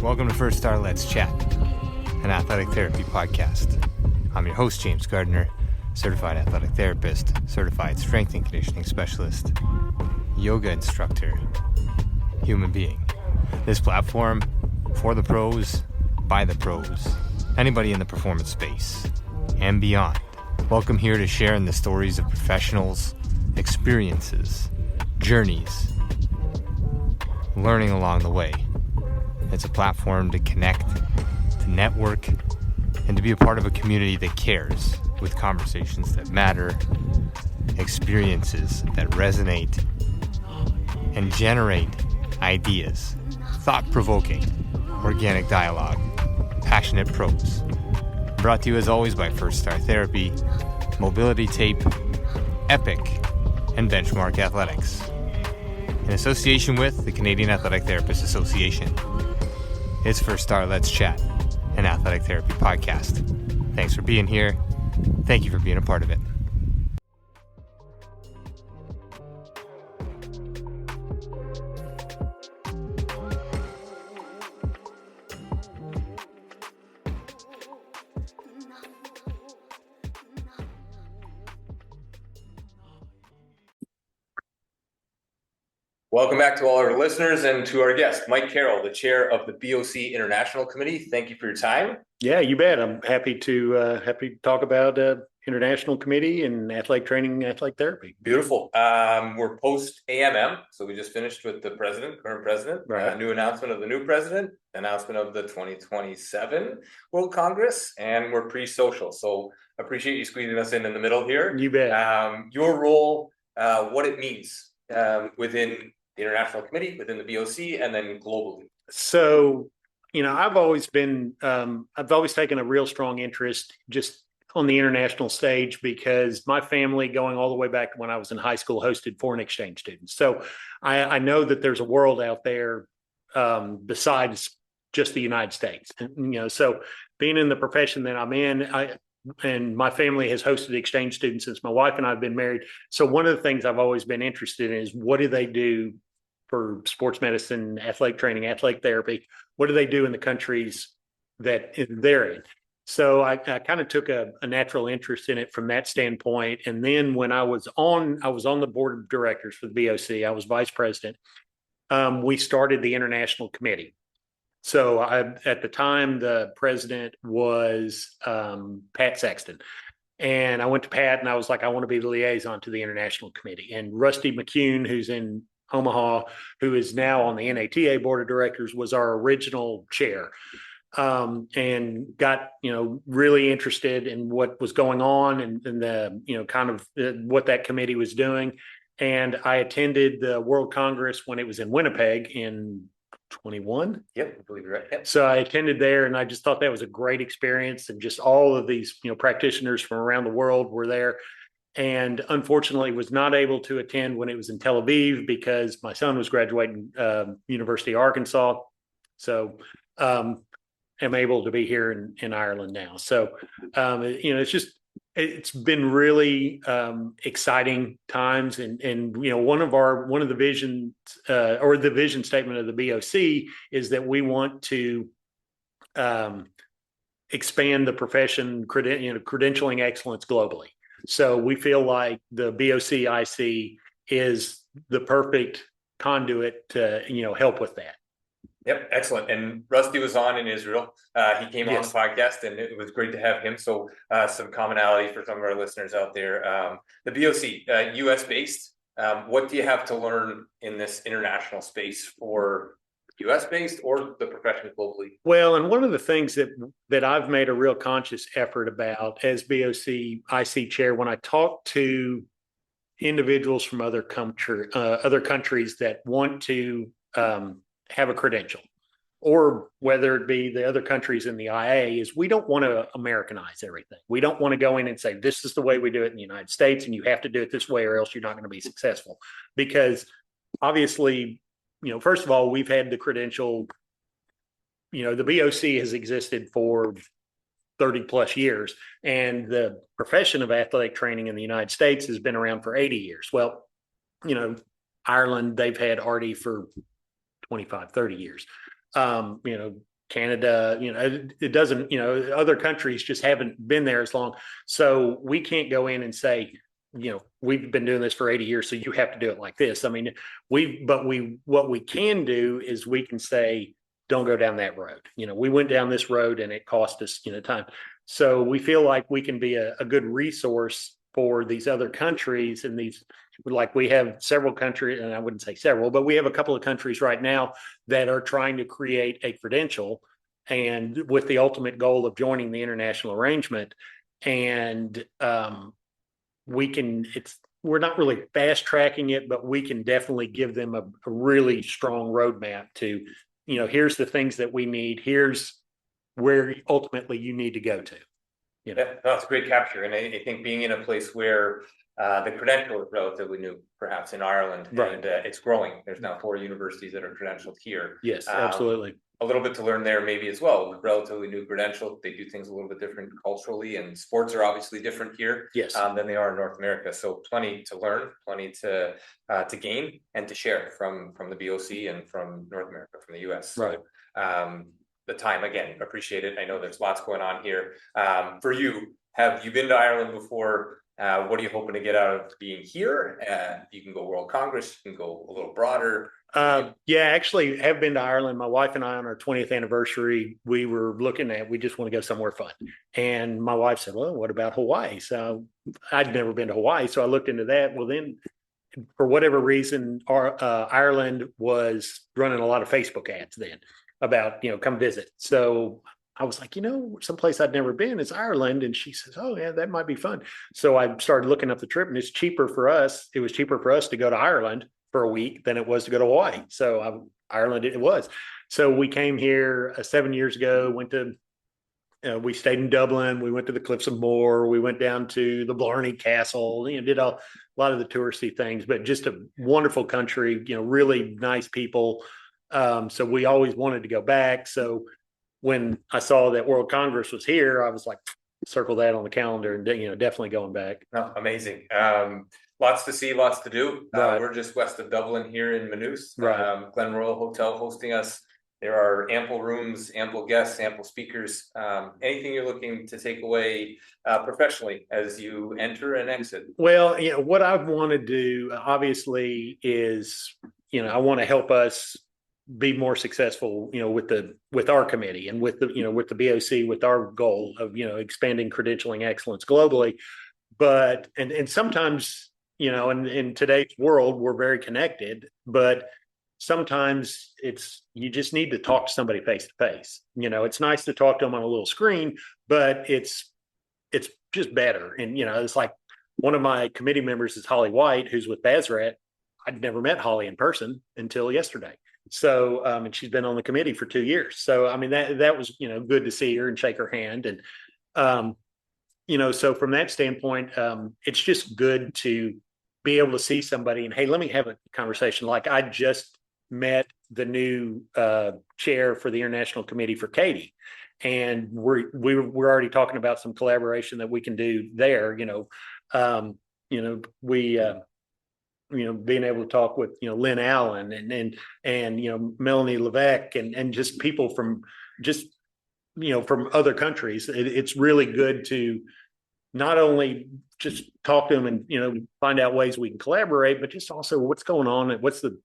Welcome to First Star Let's Chat, an athletic therapy podcast. I'm your host, James Gardner, certified athletic therapist, certified strength and conditioning specialist, yoga instructor, human being. This platform, for the pros, by the pros, anybody in the performance space, and beyond. Welcome here to share in the stories of professionals, experiences, journeys, learning along the way. It's a platform to connect, to network, and to be a part of a community that cares, with conversations that matter, experiences that resonate, and generate ideas, thought-provoking, organic dialogue, passionate pros. Brought to you as always by First Star Therapy, Mobility Tape, Epic, and Benchmark Athletics. In association with the Canadian Athletic Therapists Association. It's First Star Let's Chat, an athletic therapy podcast. Thanks for being here. Thank you for being a part of it. Welcome back to all our listeners and to our guest, Mike Carroll, the chair of the BOC International Committee. Thank you for your time. Yeah, you bet. I'm happy to talk about International Committee and athletic training, athletic therapy. Beautiful. We're post AMM, so we just finished with the current president. Right. New announcement of the new president, announcement of the 2027 World Congress, and we're pre-social. So appreciate you squeezing us in the middle here. You bet. Your role, what it means within the International Committee, within the BOC, and then globally. So, I've always taken a real strong interest just on the international stage because my family, going all the way back to when I was in high school, hosted foreign exchange students. So I know that there's a world out there besides just the United States. And, so being in the profession that I'm in, and my family has hosted exchange students since my wife and I have been married. So one of the things I've always been interested in is what do they do for sports medicine, athletic training, athletic therapy? What do they do in the countries that they're in? So I kind of took a natural interest in it from that standpoint. And then when I was on the board of directors for the BOC, I was vice president. We started the International Committee. So at the time, the president was Pat Sexton. And I went to Pat and I was like, I want to be the liaison to the International Committee. And Rusty McCune, who's in Omaha, who is now on the NATA board of directors, was our original chair. And got, really interested in what was going on and the, what that committee was doing. And I attended the World Congress when it was in Winnipeg in 21. Yep, I believe you're right. Yep. So I attended there and I just thought that was a great experience. And just all of these, practitioners from around the world were there. And unfortunately was not able to attend when it was in Tel Aviv because my son was graduating University of Arkansas. So am able to be here in Ireland now. So, it's been really exciting times. And one of the visions or the vision statement of the BOC is that we want to expand the profession, credentialing excellence globally. So we feel like the BOC IC is the perfect conduit to, help with that. Yep, excellent. And Rusty was on in Israel. He came on the podcast, and it was great to have him. So some commonality for some of our listeners out there. The BOC, U.S. based. What do you have to learn in this international space for U.S. based or the profession globally? Well, and one of the things that I've made a real conscious effort about as BOC IC chair, when I talk to individuals from other countries that want to have a credential, or whether it be the other countries in the IA, is we don't want to Americanize everything. We don't want to go in and say, this is the way we do it in the United States, and you have to do it this way or else you're not going to be successful. Because obviously, first of all, we've had the credential, the BOC has existed for 30 plus years, and the profession of athletic training in the United States has been around for 80 years. Well, Ireland, they've had ARTI for 25, 30 years. Canada, it doesn't, other countries just haven't been there as long. So we can't go in and say, we've been doing this for 80 years, so you have to do it like this. I mean, what we can do is we can say, don't go down that road. We went down this road and it cost us, time. So we feel like we can be a good resource for these other countries, and like we have several countries, and I wouldn't say several, but we have a couple of countries right now that are trying to create a credential, and with the ultimate goal of joining the international arrangement. And we're not really fast tracking it, but we can definitely give them a really strong roadmap to, here's the things that we need. Here's where ultimately you need to go to. That's a great capture. And I think being in a place where the credential is relatively new, perhaps in Ireland, right. And it's growing. There's now 4 universities that are credentialed here. Yes, absolutely. A little bit to learn there maybe as well. Relatively new credential. They do things a little bit different culturally, and sports are obviously different here, yes, than they are in North America. So plenty to learn, plenty to gain and to share from the BOC and from North America, from the US. Right. So, the time, again, appreciate it. I know there's lots going on here. For you, have you been to Ireland before? What are you hoping to get out of being here? You can go World Congress, you can go a little broader. Yeah, actually have been to Ireland. My wife and I, on our 20th anniversary, we just want to go somewhere fun. And my wife said, well, what about Hawaii? So I'd never been to Hawaii. So I looked into that. Well, then for whatever reason, Ireland was running a lot of Facebook ads then about, come visit. So I was like, someplace I'd never been is Ireland. And she says, oh yeah, that might be fun. So I started looking up the trip, and it's cheaper for us. It was cheaper for us to go to Ireland for a week than it was to go to Hawaii. So Ireland, it was. So we came here 7 years ago, we stayed in Dublin. We went to the Cliffs of Moher. We went down to the Blarney Castle, did a lot of the touristy things, but just a wonderful country, really nice people. So we always wanted to go back. So when I saw that World Congress was here, I was like, circle that on the calendar, and definitely going back. Oh, amazing. Lots to see, lots to do. Right. We're just west of Dublin here in Maynooth. Right. Glen Royal Hotel hosting us. There are ample rooms, ample guests, ample speakers. Anything you're looking to take away professionally as you enter and exit? Well, what I want to do obviously is, I want to help us be more successful, with our committee and with the BOC, with our goal of, expanding credentialing excellence globally. But, and sometimes, in today's world, we're very connected, but sometimes you just need to talk to somebody face to face. It's nice to talk to them on a little screen, but it's just better. And, it's like one of my committee members is Holly White, who's with BASRAT. I'd never met Holly in person until yesterday. So, and she's been on the committee for 2 years. So, I mean, that was, good to see her and shake her hand. And, so from that standpoint, it's just good to be able to see somebody and, hey, let me have a conversation. Like I just met the new chair for the International Committee for Katie. And we're already talking about some collaboration that we can do there. Being able to talk with, Lynn Allen and Melanie Levesque and just people from from other countries. It's really good to not only just talk to them and, find out ways we can collaborate, but just also what's going on and what's the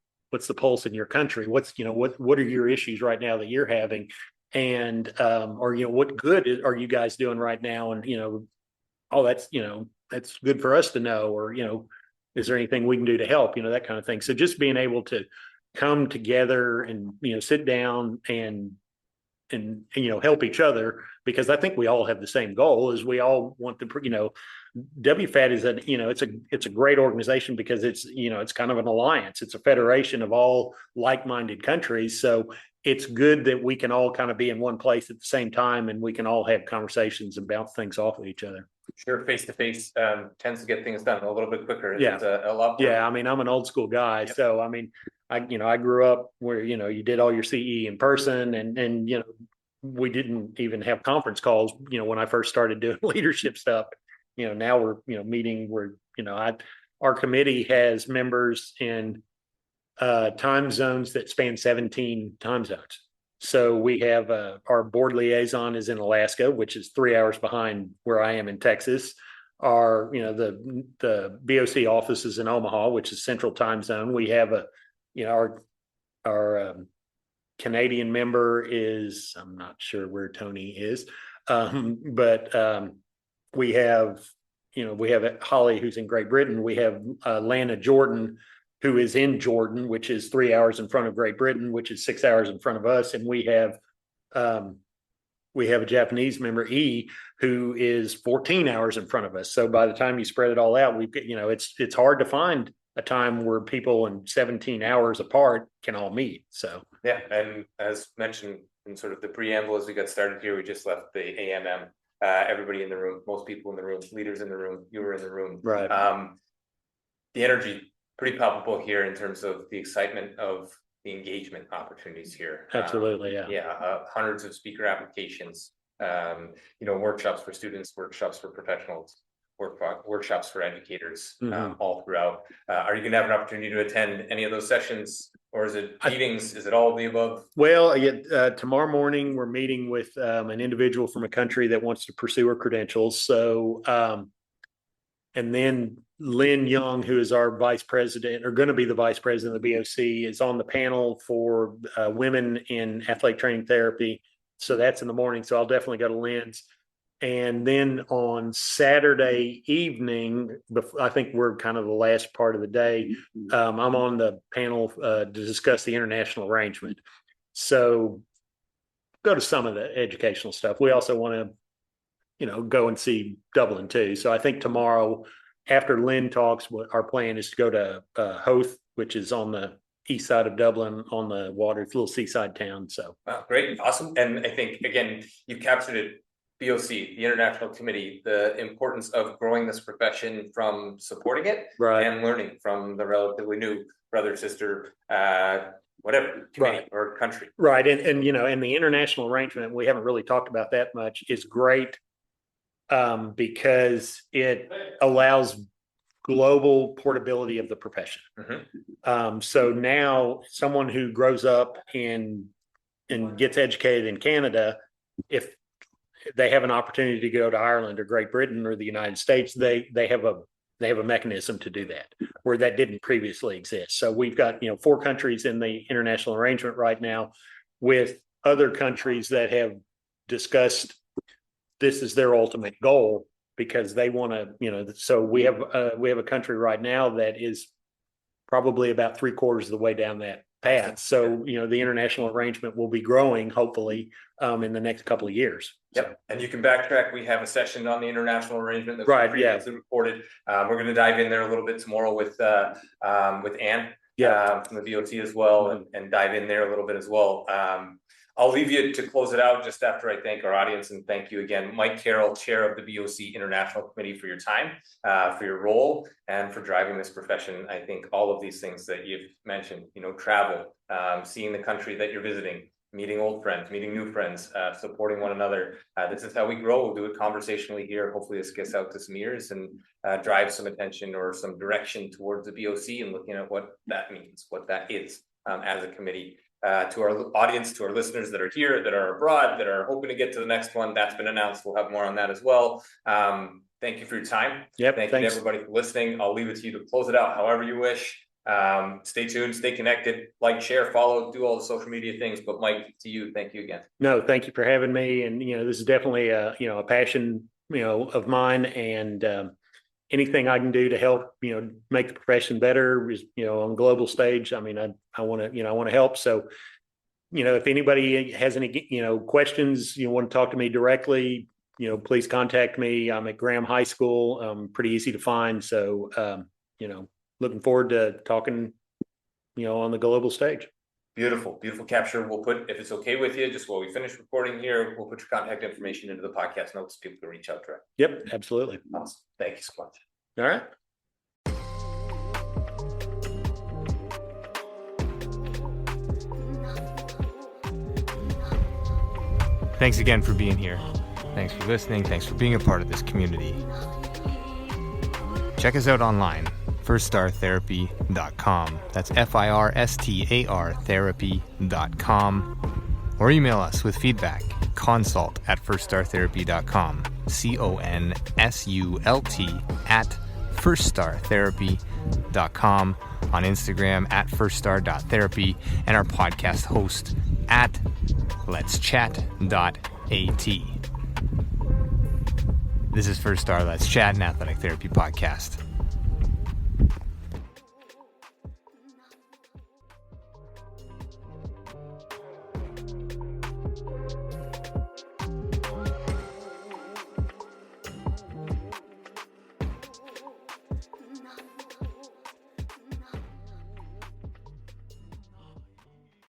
pulse in your country? What's, what are your issues right now that you're having? And, or, what good are you guys doing right now? And, that's good for us to know, or, is there anything we can do to help, that kind of thing. So just being able to come together and, sit down and help each other, because I think we all have the same goal, is we all want to, WFAT is it's a great organization because it's kind of an alliance. It's a federation of all like-minded countries. So it's good that we can all kind of be in one place at the same time, and we can all have conversations and bounce things off of each other. Sure, face to face tends to get things done a little bit quicker. Yeah, it's a lot. Yeah, I mean, I'm an old school guy, yep. So I mean, I grew up where you did all your CE in person, and we didn't even have conference calls. When I first started doing leadership stuff, now we're meeting where our committee has members in time zones that span 17 time zones. So we have our board liaison is in Alaska, which is 3 hours behind where I am in Texas. Our, the BOC office is in Omaha, which is Central Time Zone. We have our Canadian member is, I'm not sure where Tony is, but we have Holly, who's in Great Britain. We have Lana Jordan, who is in Jordan, which is 3 hours in front of Great Britain, which is 6 hours in front of us. And we have a Japanese member, E, who is 14 hours in front of us. So by the time you spread it all out, it's hard to find a time where people in 17 hours apart can all meet. So yeah, and as mentioned in sort of the preamble as we got started here, we just left the AMM. Everybody in the room, most people in the room, leaders in the room, you were in the room. Right. The energy pretty palpable here in terms of the excitement of the engagement opportunities here. Absolutely, yeah. Yeah, hundreds of speaker applications, workshops for students, workshops for professionals, workshops for educators, all throughout. Are you going to have an opportunity to attend any of those sessions, or is it meetings? Is it all of the above? Well, tomorrow morning we're meeting with an individual from a country that wants to pursue her credentials. So, and then Lynn Young, who is our vice president, or going to be the vice president of the BOC, is on the panel for women in athletic training therapy. So that's in the morning. So I'll definitely go to Lynn's. And then on Saturday evening, I think we're kind of the last part of the day, I'm on the panel to discuss the international arrangement. So go to some of the educational stuff. We also want to, go and see Dublin too. So I think tomorrow, after Lynn talks, our plan is to go to Howth, which is on the east side of Dublin on the water. It's a little seaside town. So wow, great, awesome. And I think, again, you captured it. BOC, the International Committee, the importance of growing this profession from supporting it and learning from the relatively new brother, sister, whatever committee or country. Right. And the international arrangement, we haven't really talked about that much, is great because it allows global portability of the profession. So now someone who grows up and gets educated in Canada, if they have an opportunity to go to Ireland or Great Britain or the United States, they have a mechanism to do that where that didn't previously exist. So we've got 4 countries in the international arrangement right now, with other countries that have discussed this is their ultimate goal because they want to, so we have a country right now that is probably about 3/4 of the way down that path. So, the international arrangement will be growing, hopefully, in the next couple of years. Yep. So. And you can backtrack. We have a session on the international arrangement that's previously reported. We're going to dive in there a little bit tomorrow with Anne from the BOT as well, and dive in there a little bit as well. I'll leave you to close it out just after I thank our audience, and thank you again, Mike Carroll, Chair of the BOC International Committee, for your time, for your role, and for driving this profession. I think all of these things that you've mentioned, travel, seeing the country that you're visiting, meeting old friends, meeting new friends, supporting one another. This is how we grow. We'll do it conversationally here. Hopefully this gets out to some ears and drives some attention or some direction towards the BOC and looking at what that means, what that is as a committee. To our audience, to our listeners that are here, that are abroad, that are hoping to get to the next one, that's been announced. We'll have more on that as well. Thank you for your time. Thank you to everybody for listening. I'll leave it to you to close it out however you wish. Stay tuned, stay connected, like, share, follow, do all the social media things. But Mike, to you, thank you again. No, thank you for having me. And, this is definitely a passion, of mine, and anything I can do to help, make the profession better is, on global stage. I mean, I want to help. So, if anybody has any, questions, want to talk to me directly, please contact me. I'm at Graham High School. Pretty easy to find. So, looking forward to talking, on the global stage. Beautiful, beautiful capture. We'll put, if it's okay with you, just while we finish recording here, we'll put your contact information into the podcast notes so people can reach out direct. Yep, absolutely. Awesome. Thank you so much. All right. Thanks again for being here. Thanks for listening. Thanks for being a part of this community. Check us out online, firststartherapy.com. That's FIRSTAR therapy.com. or email us with feedback, consult@firststartherapy.com, consult@firststartherapy.com, on Instagram @firststar.therapy, and our podcast host @letschat.at. This is First Star Let's Chat, an athletic therapy podcast.